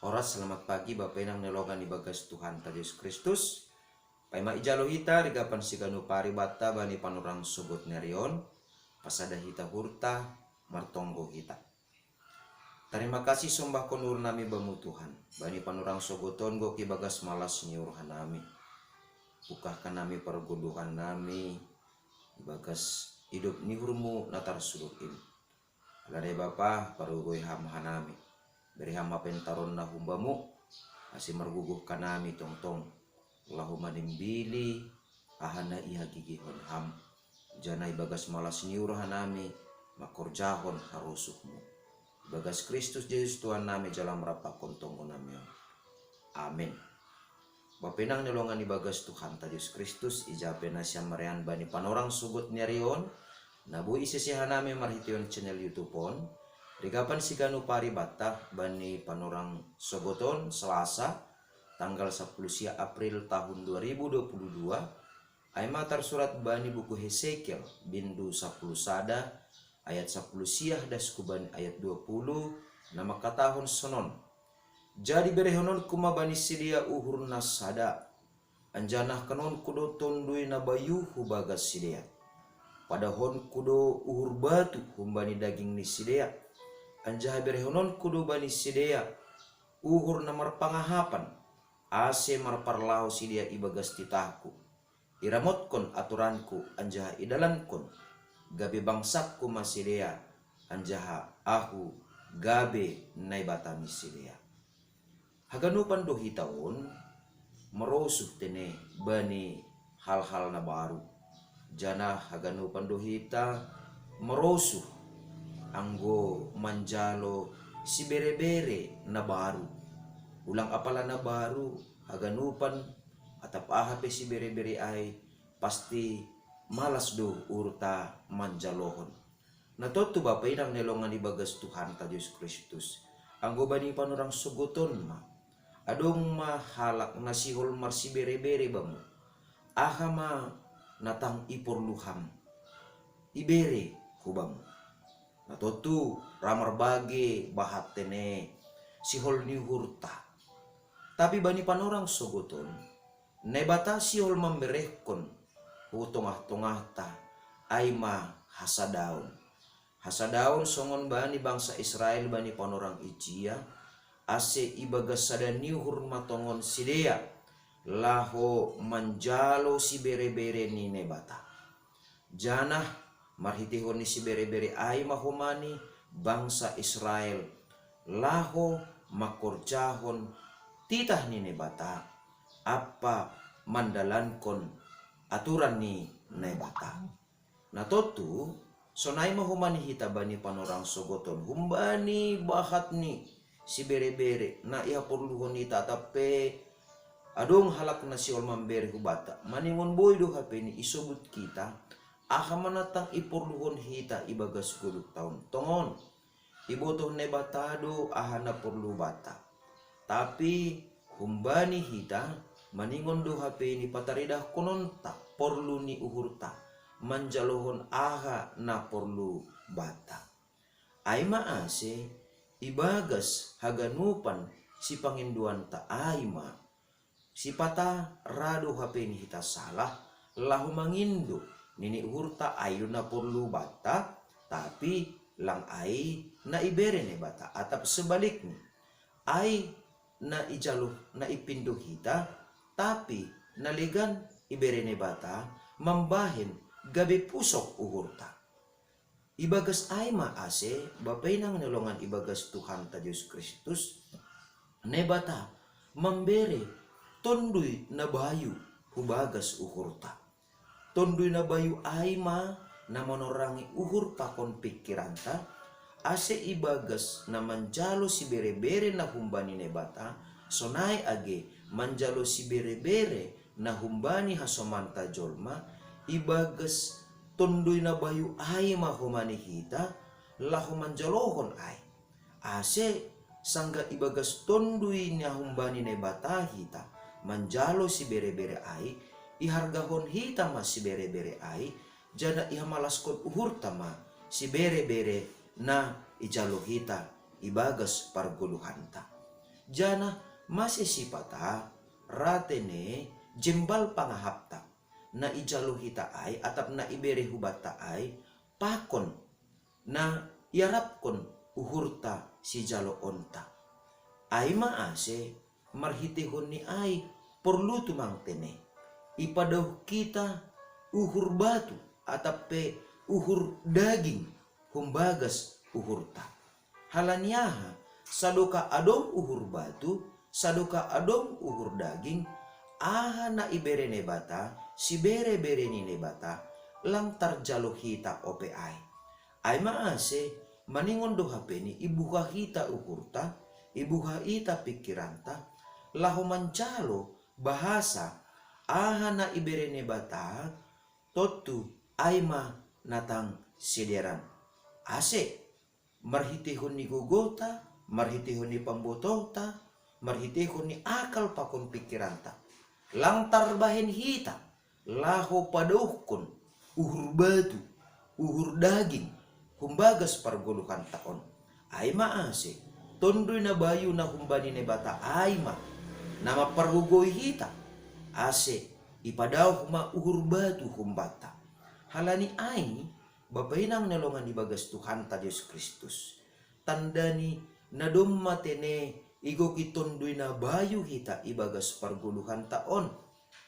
Oras selamat pagi Bapak Inang nelogan di bagas Tuhan ta Yesus Kristus. Paima ijalo hita rigapan siganu pari bata bani panurang subut nerion. Pasada hita hurta martonggo hita. Terima kasih sombah konur nami bamu Tuhan. Bani panurang sogoton go ki bagas malas nyuruhan nami. Bukahkan nami perguduhan nami. Bagas hidup nihurmu natar sudukin. Alade Bapa parugoi hamha nami. Beri hama pentaron na humbamu asi marguguh kanami tong-tong Allahumma nimbili ahana iha gigihon ham janai bagas malas niur hanami makorjahon harusuhmu bagas Kristus Yesus Tuhan nami jalan merapak kontong nami amin. Bapenang nilongan di bagas Tuhan ta Yesus Kristus ijape nasya marian bani panorang sugut nyarion nabu isisihan nami marhition channel YouTube on. Rigapan siganu pari bata bani panorang sogoton Selasa tanggal 10 April tahun 2022 aima tersurat bani buku Hesekiel bindu 10 sada ayat 10 siah dasku bani ayat 20 nama katahon sonon jadi berehonon kuma bani sidia uhur nasada anjanah kanon kudo tondui nabayu hubagas sidia padahon kudo uhur batu humbani daging ni sidia anjah berehonon kudu bani sidea uhur namar pangahapan ase marparlau sidia ibagas titahku iramotkon aturanku anjah idalankon gabe bangsakku masidea anjah aku gabe naibatami sidea haganupan dohi tahun merosuh tene bani hal-hal na baru jana haganupan dohita merosuh anggo manjalo si bere-bere na baru ulang apala na baru haganupan atap ahape si bere-bere ay pasti malas do urta manjalohon na totu Bapak inang nelongan ibagas Tuhan ta Yesus Kristus anggo bani panurang suguton ma adong mahalak nasihol mar si bere-bere bamu ahama natang ipurluham ibere hubamu natotu ramar bage bahat tene sihol ni hurta tapi bani panorang sogoton nebata sihol memberekon hutongah-tongah ta aima hasadaun songon bani bangsa Israel bani panorang ijia ase ibagas sada niuhur matongon sidea laho manjalo si bere-bere ni nebata janah marhitihon ni si bere-bere ay mahumani bangsa Israel laho makorjahon titah ni nebata apa mandalankon aturan ni nebata na totu sonay mahumani hita bani panorang sogoton humbani bahat ni si bere-bere na iha porluhon ita tape adong halak na si olmambere hubata maningon boy do hape ni isobut kita aha manatang ipurluhon hita ibagas guluk taon tongon ibotoh ne batado aha na perlu bata tapi humbani hita maningon do hape ni pataridah kononta porlu ni uhurta manjalohon aha na perlu bata aima ase ibagas haganupan si panginduan ta aima si pata rado hape ni hita salah lahu mangindo nini hurta ayu na perlu bata tapi lang ay na ibere ne bata atap sebaliknya ay na ijaluh na ipindo hita tapi naligan ibere ne bata mambahin gabi pusok uhurta ibagas ay maase bapay nang nilongan ibagas Tuhan ta Yesus Kristus ne bata mambere tonduy na bayu hubagas uhurta tonduy na bayu aima na monorangi uhur pakon pikiranta ase ibagas na manjalo si bere-bere na humbani nebata sonai age manjalo si bere-bere na humbani hasomanta jolma ibagas tonduy na bayu aima humani hita lahu manjalohon ay ase sangga ibagas tonduy na humbani nebata hita manjalo si bere-bere ay ihargahon hita ma si bere-bere ay jana iha malaskot uhur tama si bere-bere na ijalo hita ibagas parguluhanta jana masih sipata ratene jembal pangahapta na ijalo hita ay atap na ibere hubata ay pakon na iarapkon uhurta si jalo onta ay maase marhitihon ni ay perlu tumang tene ipadaw kita uhur batu atap pe uhur daging humbagas uhurta halanyaha saduka adong uhur batu saduka adong uhur daging aha na ibere ne bata si bere-bere ni ne bata lantar jalo hita ope ay maase maningon do hapeni ibuha hita uhurta ibuha ita pikiranta laho mancalo bahasa aha na ibere ne bata totu aima natang sideran ase marhitihon ni gugota marhitihon ni pambotota marhitihon ni akal pakon pikiranta lantar bahen hita laho padohkon uhur batu uhur daging humbagas parguluhan taon ay maase tondoy na bayu na humbani ne bata ay ma nama pargugoy hita ase ipadaw huma uhur batu humbata halani ay bapainang nalongan ibagas Tuhan ta Diyos Kristus tandani na dummatene igo kitondoy na bayu hita ibagas parguluhan taon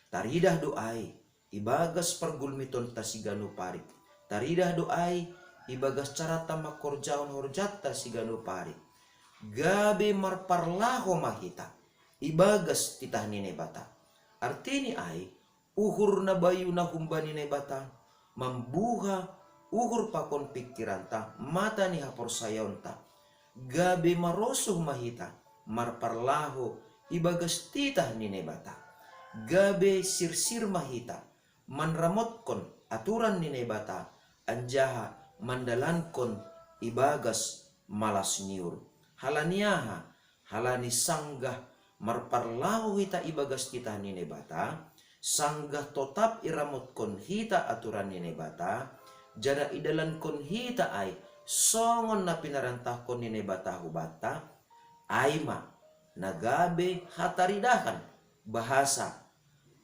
taridah doay ibagas pargulmiton ta sigano pari taridah doay ibagas carata makorjaon horjata sigano pari gabe marparlaho mahita ibagas titah ni bata artini ay uhur na bayu na humbani ne bata mambuha uhur pakon pikiranta mata ni hapor sayonta gabe marosuh mahita marparlaho ibagas titah ni bata gabe sirsir mahita manramotkon aturan ni bata anjaha mandalankon ibagas malas niur halaniaha halani sanggah marparlaho hita ibagas titah ni bata sanggah totap iramotkon hita aturan ni bata jana idalan kon hita ay songon na pinarantah kon ni bata hubata ayma nagabe hataridahan bahasa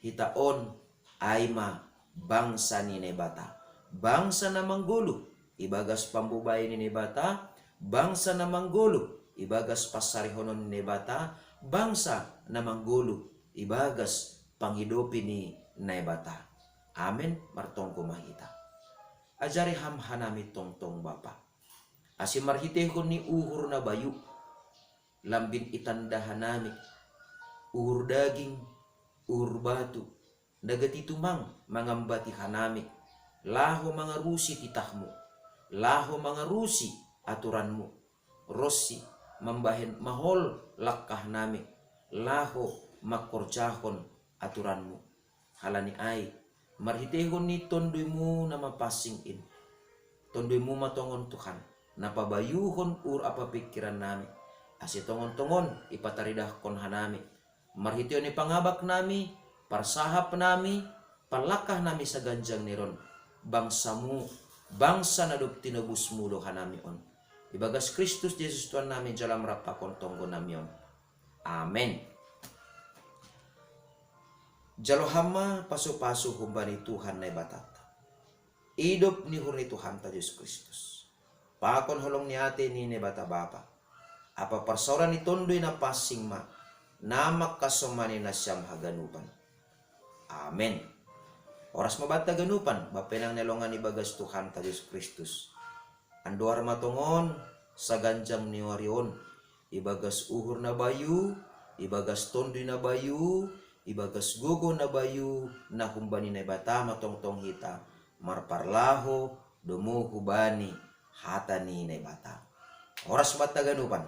hitaon ayma bangsa ni bata bangsa na manggulu ibagas pambubay ni bata bangsa na manggulu ibagas pasarihonon ni bata bangsa na manggulu ibagas panghidopi ni bata amen martongko mahita ajari hamhanami tongtong bapa asim marhitehon ni uhur na bayu lambin itandahanami uhur daging uhur batu dagati tumang mangambati hanami laho mangarusi titahmu laho mangarusi aturanmu rossi membahen mahol lakkah nami laho makorjahon aturanmu halani ay marhitehon ni tonduymu nama passing in tonduymu matongon Tuhan napabayuhon ur apa pikiran nami asi tongon-tongon ipataridah kon hanami marhitehon ni pangabak nami parsahap nami palakah nami sa ganjang niron bangsamu bangsa na tinubusmu do hanami on ibagas Kristus Yesus Tuhan nami jalam rapakon tonggo nami on amen. Jalo hama paso-paso humbani Tuhan na batata idop ni hurni Tuhan ta Yesus Kristus pakon holong ni ate ni bata bapa apa parsoran ni tondoy na passing ma namak kasomani na siyam haganupan amen. Oras mabata ganupan bapenang nelongan ibagas Tuhan ta Yesus Kristus anduar matongon sa ganjang ni warion ibagas uhur na bayu ibagas tondoy na bayu ibagas gogo na bayu na humbani na bata matongtong hita marparlaho domo hubani hatani na bata oras bata ganupan